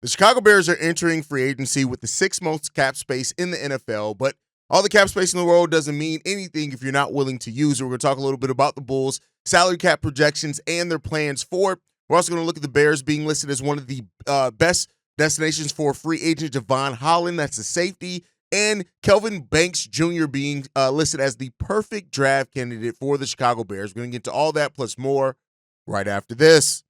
The Chicago Bears are entering free agency with the sixth most cap space in the NFL, but all the cap space in the world doesn't mean anything if you're not willing to use it. We're going to talk a little bit about the Bulls' salary cap projections and their plans for it. We're also going to look at the Bears being listed as one of the best destinations for free agent Javon Holland, that's a safety, and Kelvin Banks Jr. being listed as the perfect draft candidate for the Chicago Bears. We're going to get to all that plus more right after this.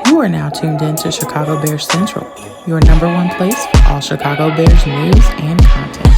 You are now tuned in to Chicago Bears Central, your number one place for all Chicago Bears news and content.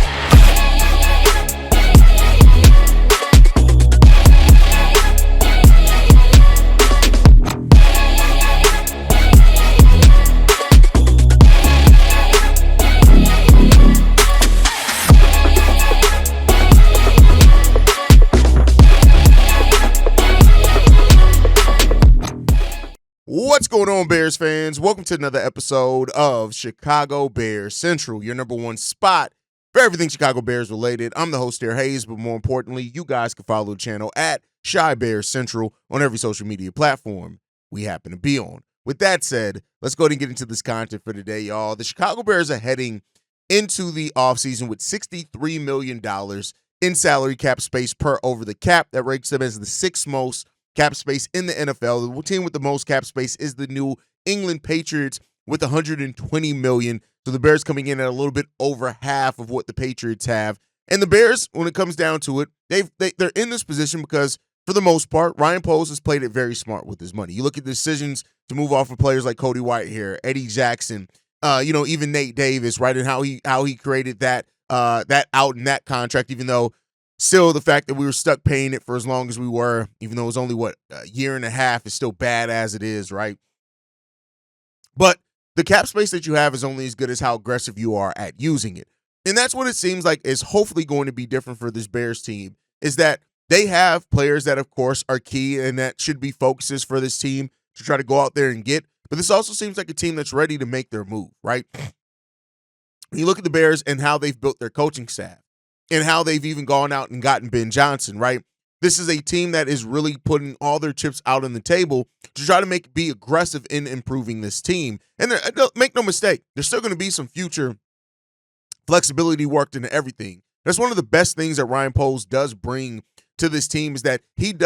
What's going on, Bears fans? Welcome to another episode of Chicago Bears Central, your number one spot for everything Chicago Bears related. I'm the host, Derek Hayes, but more importantly, you guys can follow the channel at Chi Bears Central on every social media platform we happen to be on. With that said, let's go ahead and get into this content for today, y'all. The Chicago Bears are heading into the offseason with $63 million in salary cap space per over the cap. That ranks them as the sixth most cap space in the NFL. The team with the most cap space is the New England Patriots with $120 million. So the Bears coming in at a little bit over half of what the Patriots have. And the Bears, when it comes down to it, they're in this position because, for the most part, Ryan Poles has played it very smart with his money. You look at the decisions to move off of players like Cody Whitehair, Eddie Jackson, even Nate Davis, right, and how he created that out in that contract, even though still, the fact that we were stuck paying it for as long as we were, even though it was only, a year and a half, is still bad as it is, right? But the cap space that you have is only as good as how aggressive you are at using it. And that's what it seems like is hopefully going to be different for this Bears team, is that they have players that, of course, are key and that should be focuses for this team to try to go out there and get. But this also seems like a team that's ready to make their move, right? When you look at the Bears and how they've built their coaching staff, and how they've even gone out and gotten Ben Johnson, right? This is a team that is really putting all their chips out on the table to try to be aggressive in improving this team. And make no mistake, there's still going to be some future flexibility worked into everything. That's one of the best things that Ryan Poles does bring to this team, is that he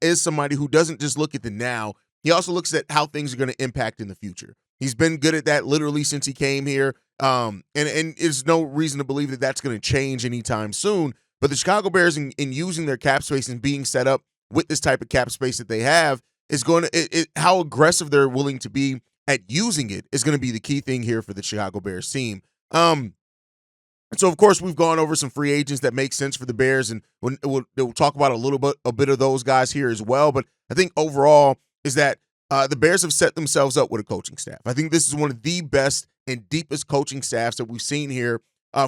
is somebody who doesn't just look at the now. He also looks at how things are going to impact in the future. He's been good at that literally since he came here. And there's no reason to believe that that's going to change anytime soon. But the Chicago Bears, in using their cap space and being set up with this type of cap space that they have, is going to how aggressive they're willing to be at using it is going to be the key thing here for the Chicago Bears team. So of course we've gone over some free agents that make sense for the Bears, and we'll talk about a bit of those guys here as well. But I think overall is that the Bears have set themselves up with a coaching staff. I think this is one of the best and deepest coaching staffs that we've seen here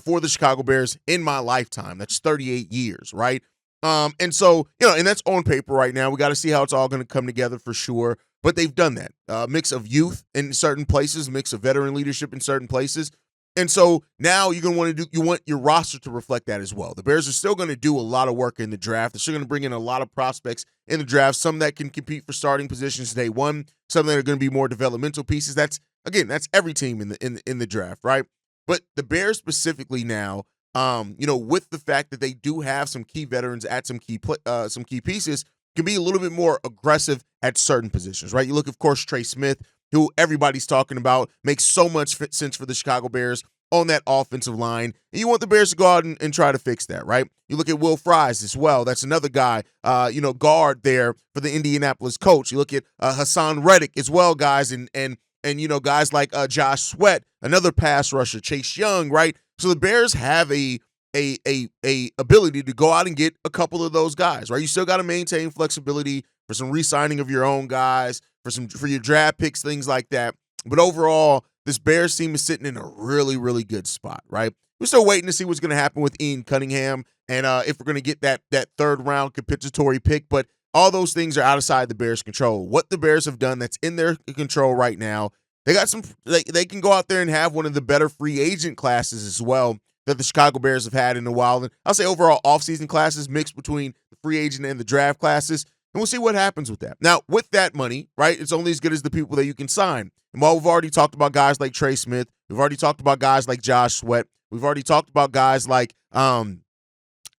for the Chicago Bears in my lifetime. That's 38 years, right? And so, and that's on paper right now. We got to see how it's all going to come together for sure. But they've done that. Mix of youth in certain places, mix of veteran leadership in certain places. And so now you're going to you want your roster to reflect that as well. The Bears are still going to do a lot of work in the draft. They're still going to bring in a lot of prospects in the draft, some that can compete for starting positions day one, some that are going to be more developmental pieces. That's every team in the draft, right? But the Bears specifically now, with the fact that they do have some key veterans at some key pieces, can be a little bit more aggressive at certain positions, right? You look, of course, Trey Smith, who everybody's talking about, makes so much sense for the Chicago Bears on that offensive line. And you want the Bears to go out and try to fix that, right? You look at Will Fries as well. That's another guy, guard there for the Indianapolis Colts. You look at Hassan Reddick as well, guys, and guys like Josh Sweat, another pass rusher, Chase Young, right? So the Bears have a ability to go out and get a couple of those guys, right? You still got to maintain flexibility for some re-signing of your own guys, for your draft picks, things like that. But overall, this Bears team is sitting in a really, really good spot, right? We're still waiting to see what's going to happen with Ian Cunningham and if we're going to get that third round compensatory pick. But all those things are outside the Bears' control. What the Bears have done that's in their control right now, they got they can go out there and have one of the better free agent classes as well that the Chicago Bears have had in a while. And I'll say overall offseason classes mixed between the free agent and the draft classes. And we'll see what happens with that. Now, with that money, right, it's only as good as the people that you can sign. And while we've already talked about guys like Trey Smith, we've already talked about guys like Josh Sweat, we've already talked about guys like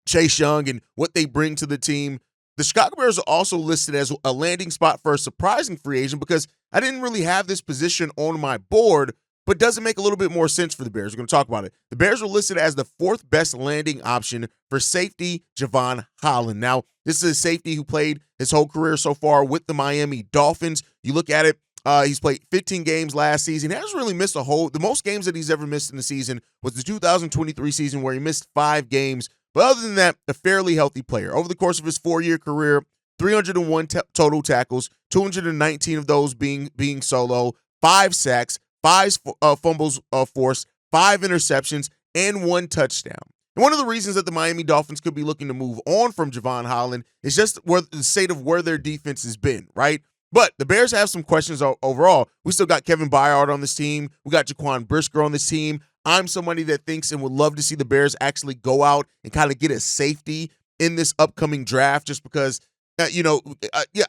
Chase Young and what they bring to the team. The Chicago Bears are also listed as a landing spot for a surprising free agent because I didn't really have this position on my board, but does it make a little bit more sense for the Bears? We're going to talk about it. The Bears are listed as the fourth best landing option for safety Javon Holland. Now, this is a safety who played his whole career so far with the Miami Dolphins. You look at it, he's played 15 games last season. He hasn't really missed the most games that he's ever missed in the season was the 2023 season where he missed 5 games. But other than that, a fairly healthy player. Over the course of his 4-year career, 301 total tackles, 219 of those being solo, 5 sacks, 5 fumbles forced, 5 interceptions, and 1 touchdown. And one of the reasons that the Miami Dolphins could be looking to move on from Javon Holland is just the state of where their defense has been, right? But the Bears have some questions overall. We still got Kevin Byard on this team. We got Jaquan Brisker on this team. I'm somebody that thinks and would love to see the Bears actually go out and kind of get a safety in this upcoming draft just because, I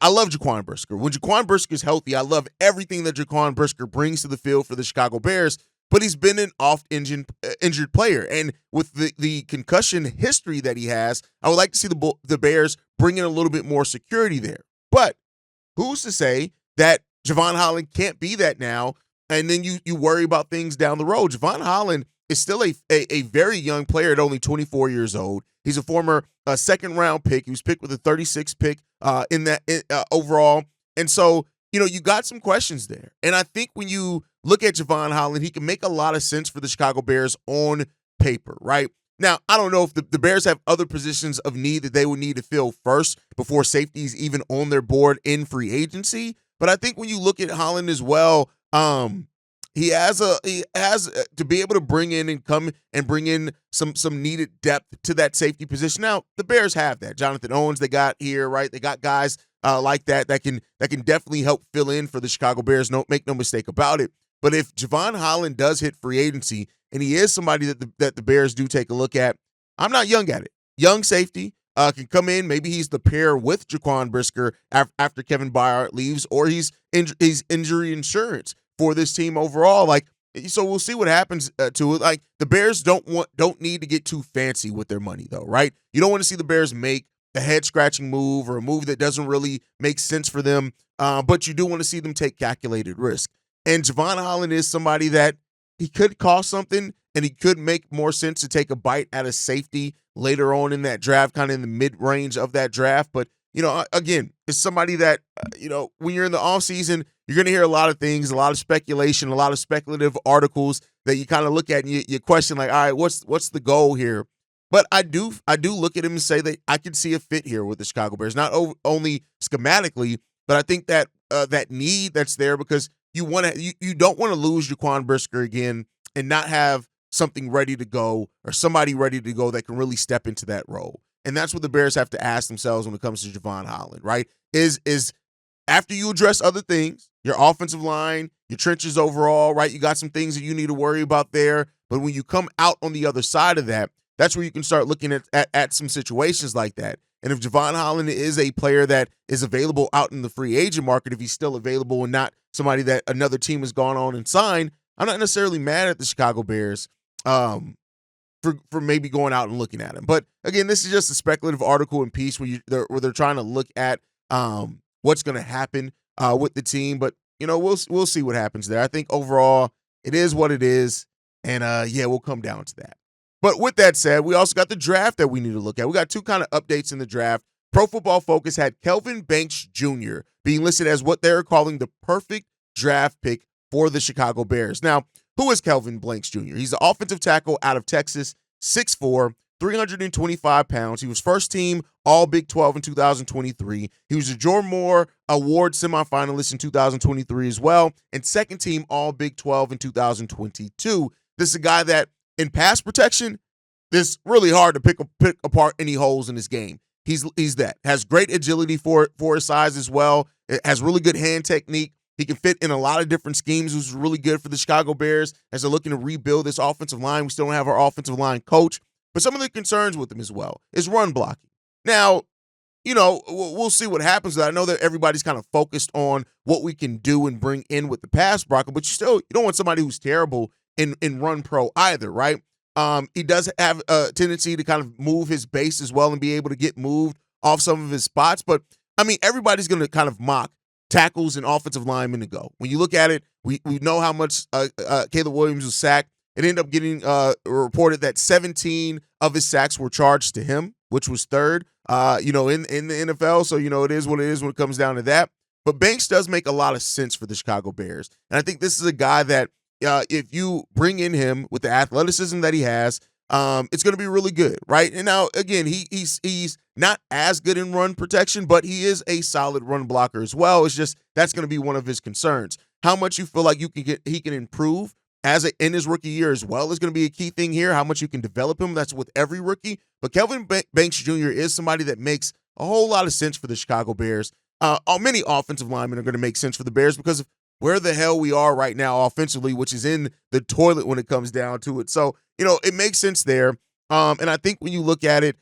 love Jaquan Brisker. When Jaquan Brisker is healthy, I love everything that Jaquan Brisker brings to the field for the Chicago Bears, but he's been an injured player. And with the concussion history that he has, I would like to see the Bears bring in a little bit more security there. But who's to say that Javon Holland can't be that now, and then you worry about things down the road? Javon Holland is still a very young player at only 24 years old. He's a former second-round pick. He was picked with a 36th pick overall. And so, you got some questions there. And I think when you look at Javon Holland, he can make a lot of sense for the Chicago Bears on paper, right? Now, I don't know if the Bears have other positions of need that they would need to fill first before safety is even on their board in free agency. But I think when you look at Holland as well, he has to be able to bring in and come and bring in some needed depth to that safety position. Now, the Bears have that. Jonathan Owens they got here, right? They got guys like that can definitely help fill in for the Chicago Bears. Make no mistake about it. But if Javon Holland does hit free agency, and he is somebody that the Bears do take a look at, I'm not young at it. Young safety can come in. Maybe he's the pair with Jaquan Brisker after Kevin Byard leaves, or he's injury insurance for this team overall. So we'll see what happens to it. The Bears don't need to get too fancy with their money, though, right? You don't want to see the Bears make a head-scratching move or a move that doesn't really make sense for them, but you do want to see them take calculated risk. And Javon Holland is somebody that he could cost something, and he could make more sense to take a bite at a safety later on in that draft, kind of in the mid-range of that draft. But, again, it's somebody that, when you're in the offseason, you're going to hear a lot of things, a lot of speculation, a lot of speculative articles that you kind of look at and you question, all right, what's the goal here? But I do look at him and say that I can see a fit here with the Chicago Bears, not only schematically, but I think that that need that's there because you don't want to lose Jaquan Brisker again and not have something ready to go or somebody ready to go that can really step into that role. And that's what the Bears have to ask themselves when it comes to Javon Holland, right? Is after you address other things, your offensive line, your trenches overall, right? You got some things that you need to worry about there. But when you come out on the other side of that, that's where you can start looking at some situations like that. And if Javon Holland is a player that is available out in the free agent market, if he's still available and not somebody that another team has gone on and signed, I'm not necessarily mad at the Chicago Bears for maybe going out and looking at him. But again, this is just a speculative article and piece where they're trying to look at what's going to happen with the team. But we'll see what happens there. I think overall it is what it is, and we'll come down to that. But with that said, we also got the draft that we need to look at. We got two kind of updates in the draft. Pro Football Focus had Kelvin Banks Jr. being listed as what they're calling the perfect draft pick for the Chicago Bears. Now, who is Kelvin Banks Jr.? He's the offensive tackle out of Texas, 6'4", 325 pounds. He was first team All Big 12 in 2023. He was a Jordan Moore Award semifinalist in 2023 as well, and second team All Big 12 in 2022. This is a guy that in pass protection, it's really hard to pick apart any holes in his game. He's that. Has great agility for his size as well. It has really good hand technique. He can fit in a lot of different schemes, which is really good for the Chicago Bears as they're looking to rebuild this offensive line. We still don't have our offensive line coach. But some of the concerns with him as well is run blocking. Now, we'll see what happens. I know that everybody's kind of focused on what we can do and bring in with the pass blocker, but you don't want somebody who's terrible in run pro either, right? He does have a tendency to kind of move his base as well and be able to get moved off some of his spots. But I mean, everybody's going to kind of mock tackles and offensive linemen to go. When you look at it, we know how much Caleb Williams was sacked. It ended up getting reported that 17 of his sacks were charged to him, which was third, in the NFL. So, it is what it is when it comes down to that. But Banks does make a lot of sense for the Chicago Bears. And I think this is a guy that if you bring in him with the athleticism that he has, it's going to be really good, right? And now, again, he's not as good in run protection, but he is a solid run blocker as well. It's just that's going to be one of his concerns. How much you feel like he can improve in his rookie year as well is going to be a key thing here. How much you can develop him, that's with every rookie. But Kelvin Banks Jr. is somebody that makes a whole lot of sense for the Chicago Bears. Many offensive linemen are going to make sense for the Bears because of where the hell we are right now offensively, which is in the toilet when it comes down to it. So, it makes sense there. And I think when you look at it,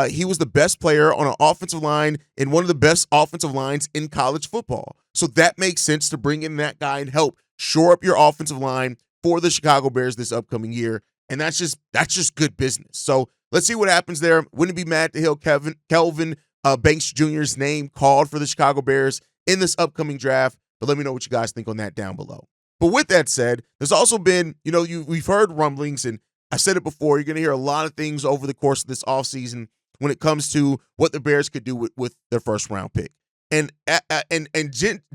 he was the best player on an offensive line in one of the best offensive lines in college football. So that makes sense to bring in that guy and help shore up your offensive line for the Chicago Bears this upcoming year. And that's just good business. So let's see what happens there. Wouldn't be mad to hear Kelvin Banks Jr.'s name called for the Chicago Bears in this upcoming draft. But let me know what you guys think on that down below. But with that said, there's also been, we've heard rumblings, and I said it before, you're going to hear a lot of things over the course of this offseason when it comes to what the Bears could do with their first round pick. And Ashton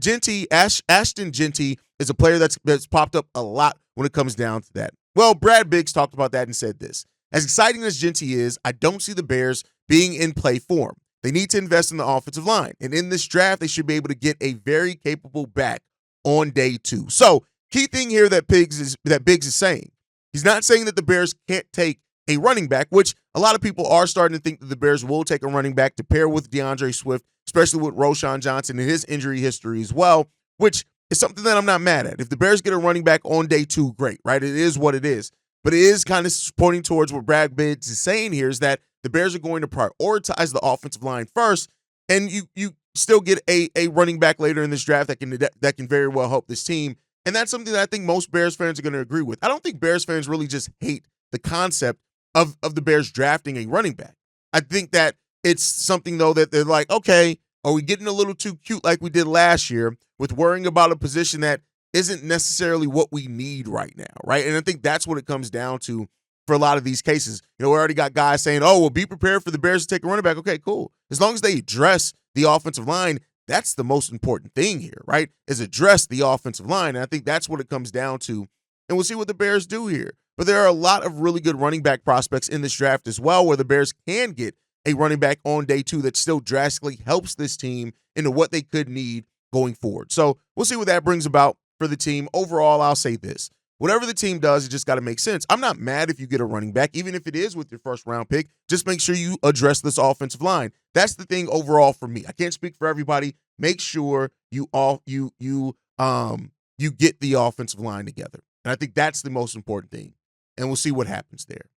Jeanty is a player that's popped up a lot when it comes down to that. Well, Brad Biggs talked about that and said this. As exciting as Jeanty is, I don't see the Bears being in play form. They need to invest in the offensive line. And in this draft, they should be able to get a very capable back on day 2. So, key thing here that Biggs is saying, he's not saying that the Bears can't take a running back, which a lot of people are starting to think that the Bears will take a running back to pair with DeAndre Swift, especially with Roschon Johnson and his injury history as well, which is something that I'm not mad at. If the Bears get a running back on day 2, great, right? It is what it is. But it is kind of pointing towards what Brad Biggs is saying here, is that the Bears are going to prioritize the offensive line first, and you still get a running back later in this draft that can very well help this team. And that's something that I think most Bears fans are going to agree with. I don't think Bears fans really just hate the concept of the Bears drafting a running back. I think that it's something, though, that they're like, okay, are we getting a little too cute like we did last year with worrying about a position that isn't necessarily what we need right now, right? And I think that's what it comes down to for a lot of these cases. We already got guys saying, oh, well, be prepared for the Bears to take a running back. Okay, cool. As long as they address the offensive line, that's the most important thing here, right? Is address the offensive line. And I think that's what it comes down to. And we'll see what the Bears do here. But there are a lot of really good running back prospects in this draft as well, where the Bears can get a running back on day 2 that still drastically helps this team into what they could need going forward. So we'll see what that brings about for the team. Overall, I'll say this. Whatever the team does, it just got to make sense. I'm not mad if you get a running back, even if it is with your first round pick. Just make sure you address this offensive line. That's the thing overall for me. I can't speak for everybody. Make sure you get the offensive line together. And I think that's the most important thing. And we'll see what happens there.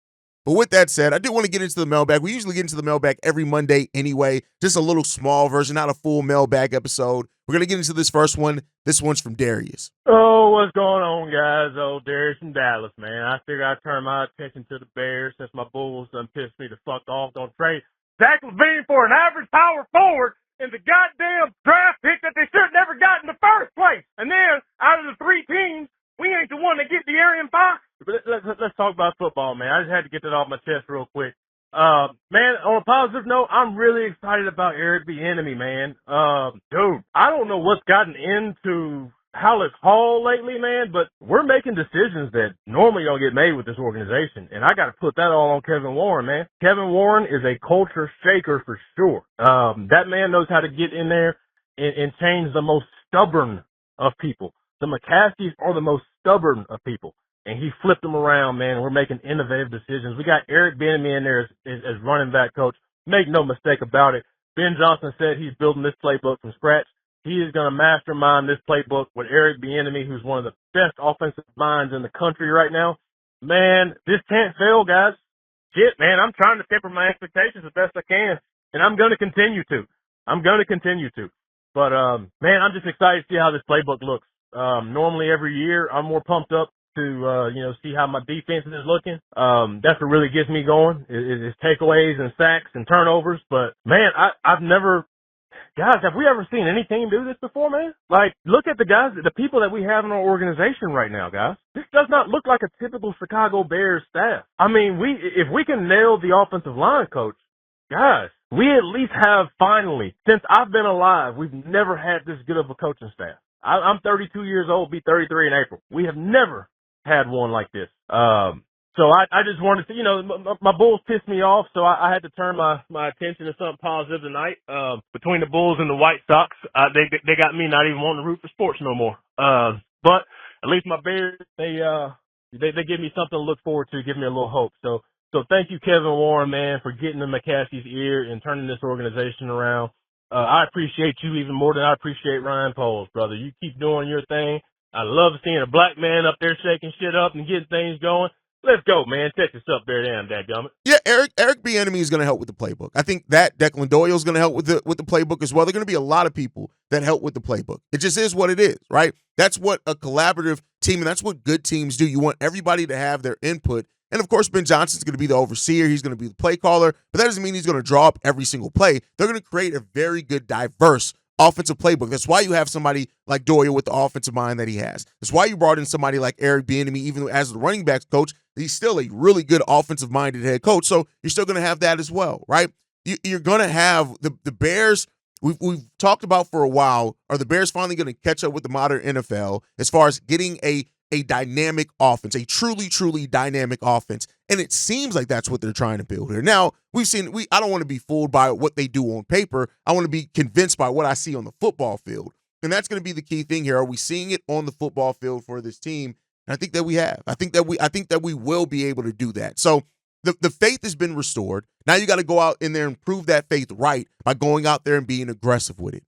But with that said, I do want to get into the mailbag. We usually get into the mailbag every Monday anyway, just a little small version, not a full mailbag episode. We're going to get into this first one. This one's from Darius. Oh, what's going on, guys? Oh, Darius from Dallas, man. I figure I'd turn my attention to the Bears since my Bulls done pissed me the fuck off. Don't trade Zach LaVine for an average power forward and the goddamn draft pick that they should have never got in the first place. And then, out of the 3 teams, we ain't the one that get the Arian Fox. But let's talk about football, man. I just had to get that off my chest real quick. Man, on a positive note, I'm really excited about Eric Bieniemy, man. Dude, I don't know what's gotten into Halleck Hall lately, man, but we're making decisions that normally don't get made with this organization. And I got to put that all on Kevin Warren, man. Kevin Warren is a culture shaker for sure. That man knows how to get in there and change the most stubborn of people. The McCaskies are the most stubborn of people. And he flipped them around, man. We're making innovative decisions. We got Eric Bieniemy in there as running back coach. Make no mistake about it. Ben Johnson said he's building this playbook from scratch. He is going to mastermind this playbook with Eric Bieniemy, who's one of the best offensive minds in the country right now. Man, this can't fail, guys. Shit, man, I'm trying to temper my expectations the best I can, and I'm going to continue to. I'm going to continue to. But, man, I'm just excited to see how this playbook looks. Normally every year I'm more pumped up to, see how my defense is looking. That's what really gets me going is takeaways and sacks and turnovers. But man, I've never, guys, have we ever seen any team do this before, man? Like, look at the guys, the people that we have in our organization right now, guys. This does not look like a typical Chicago Bears staff. I mean, if we can nail the offensive line coach, guys, we at least have finally, since I've been alive, we've never had this good of a coaching staff. I'm 32 years old, be 33 in April. We have never had one like this. So I just wanted to, my Bulls pissed me off, so I had to turn my attention to something positive tonight. Between the Bulls and the White Sox, they got me not even wanting to root for sports no more. But at least my Bears, they give me something to look forward to, give me a little hope. So thank you, Kevin Warren, man, for getting in McCaskey's ear and turning this organization around. I appreciate you even more than I appreciate Ryan Poles, brother. You keep doing your thing. I love seeing a black man up there shaking shit up and getting things going. Let's go, man. Texas up there, damn, dadgummit. Yeah, Eric Bieniemy is going to help with the playbook. I think that Declan Doyle is going to help with the playbook as well. There are going to be a lot of people that help with the playbook. It just is what it is, right? That's what a collaborative team, and that's what good teams do. You want everybody to have their input. And, of course, Ben Johnson's going to be the overseer. He's going to be the play caller. But that doesn't mean he's going to draw up every single play. They're going to create a very good, diverse offensive playbook. That's why you have somebody like Doyle with the offensive mind that he has. That's why you brought in somebody like Eric Bieniemy, even as the running backs coach. He's still a really good offensive-minded head coach, so you're still going to have that as well, right? You're going to have the Bears. We've talked about for a while. Are the Bears finally going to catch up with the modern NFL as far as getting a dynamic offense, a truly, truly dynamic offense? And it seems like that's what they're trying to build here. Now, I don't want to be fooled by what they do on paper. I want to be convinced by what I see on the football field. And that's going to be the key thing here. Are we seeing it on the football field for this team? And I think that we have. I think that we will be able to do that. So the faith has been restored. Now you got to go out in there and prove that faith right by going out there and being aggressive with it.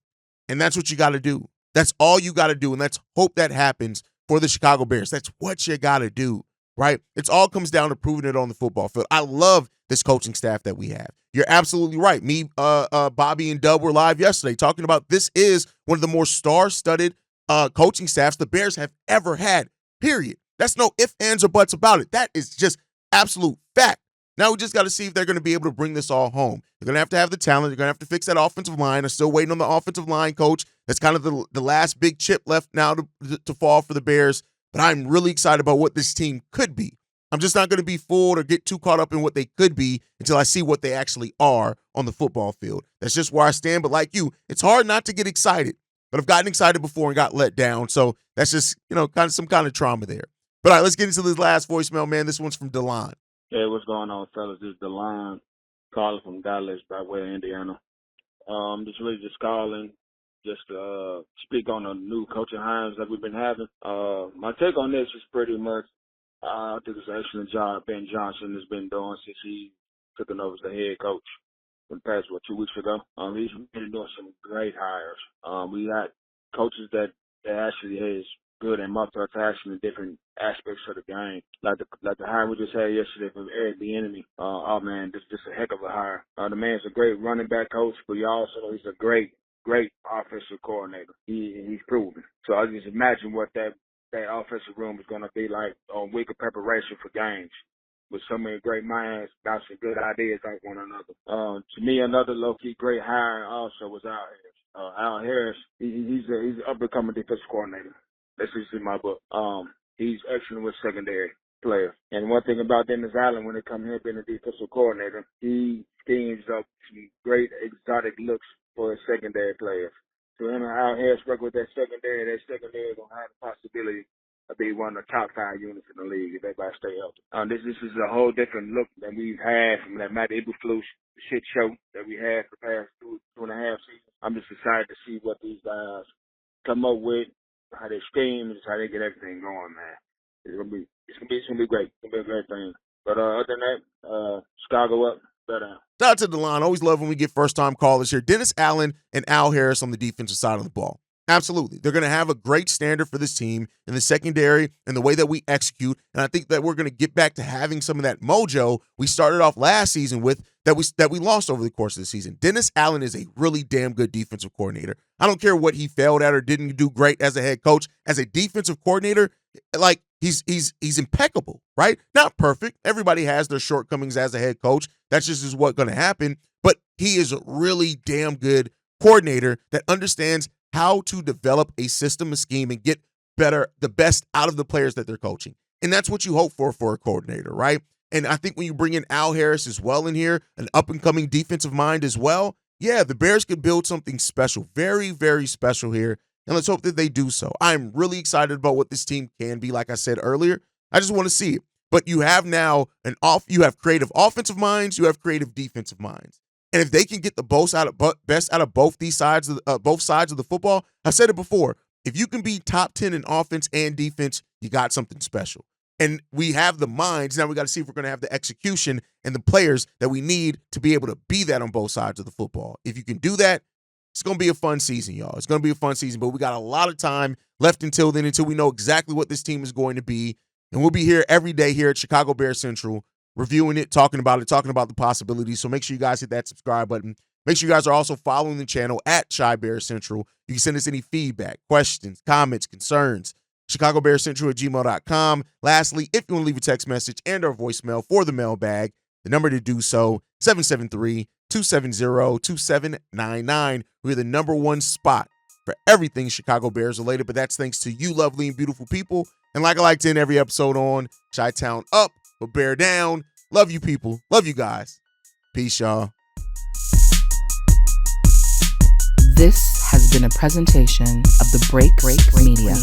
And that's what you got to do. That's all you got to do. And let's hope that happens for the Chicago Bears. That's what you got to do, right? It all comes down to proving it on the football field. I love this coaching staff that we have. You're absolutely right. Me, Bobby, and Dub were live yesterday talking about this is one of the more star-studded coaching staffs the Bears have ever had, period. That's no ifs, ands, or buts about it. That is just absolute fact. Now we just got to see if they're going to be able to bring this all home. They're going to have the talent. They're going to have to fix that offensive line. I'm still waiting on the offensive line coach. That's kind of the last big chip left now to fall for the Bears. But I'm really excited about what this team could be. I'm just not going to be fooled or get too caught up in what they could be until I see what they actually are on the football field. That's just where I stand. But like you, it's hard not to get excited. But I've gotten excited before and got let down. So that's just, kind of some kind of trauma there. But all right, let's get into this last voicemail, man. This one's from DeLon. Hey, what's going on, fellas? This is DeLon calling from Dallas by way of Indiana. Just calling just to speak on the new coaching hires that we've been having. My take on this is pretty much I think it's an excellent job Ben Johnson has been doing since he took over as the head coach from the past, 2 weeks ago. He's been doing some great hires. We got coaches that actually has good and multitasking in different aspects of the game. Like the hire we just had yesterday from Eric Bieniemy. Oh man, this is a heck of a hire. The man's a great running back coach, but you also know he's a great offensive coordinator. He's proven. So I just imagine what that offensive room is going to be like on week of preparation for games, with so many great minds bouncing good ideas off one another. To me, another low-key great hire also was Al Harris. Al Harris, he's an up-and-coming defensive coordinator. That's just in my book. He's excellent with secondary players. And one thing about Dennis Allen, when they come here being a defensive coordinator, he schemes up some great exotic looks for his secondary players. So him and Al Harris work with that secondary is going to have the possibility of being one of the top 5 units in the league if everybody stay healthy. This is a whole different look than we've had from that Matt Eberflus shit show that we had for the past two and a half seasons. I'm just excited to see what these guys come up with, how they scheme, and how they get everything going, man. It's gonna be great. It's gonna be a great thing. But other than that, Chicago up, better. Shout out to DeLon. Always love when we get first-time callers here. Dennis Allen and Al Harris on the defensive side of the ball. Absolutely. They're going to have a great standard for this team in the secondary and the way that we execute. And I think that we're going to get back to having some of that mojo we started off last season with that we lost over the course of the season. Dennis Allen is a really damn good defensive coordinator. I don't care what he failed at or didn't do great as a head coach. As a defensive coordinator, like he's impeccable, right? Not perfect. Everybody has their shortcomings as a head coach. That's just what's going to happen. But he is a really damn good coordinator that understands how to develop a system, a scheme, and get the best out of the players that they're coaching. And that's what you hope for a coordinator, right? And I think when you bring in Al Harris as well in here, an up-and-coming defensive mind as well, yeah, the Bears could build something special, very, very special here. And let's hope that they do so. I'm really excited about what this team can be, like I said earlier. I just want to see it. But you have now you have creative offensive minds, you have creative defensive minds. And if they can get the best out of both sides of the football, I've said it before. If you can be top 10 in offense and defense, you got something special. And we have the minds. Now we got to see if we're going to have the execution and the players that we need to be able to be that on both sides of the football. If you can do that, it's going to be a fun season, y'all. It's going to be a fun season, but we got a lot of time left until then, until we know exactly what this team is going to be. And we'll be here every day here at Chicago Bears Central, reviewing it, talking about the possibilities. So make sure you guys hit that subscribe button. Make sure you guys are also following the channel at Chi Bears Central. You can send us any feedback, questions, comments, concerns, ChicagoBearsCentral@gmail.com. Lastly, if you want to leave a text message and or voicemail for the mailbag, the number to do so, 773-270-2799. We're the number one spot for everything Chicago Bears related, but that's thanks to you lovely and beautiful people. And like I like to end every episode on, Chi-Town up, but Bear down. Love you people. Love you guys. Peace, y'all. This has been a presentation of the Break Media.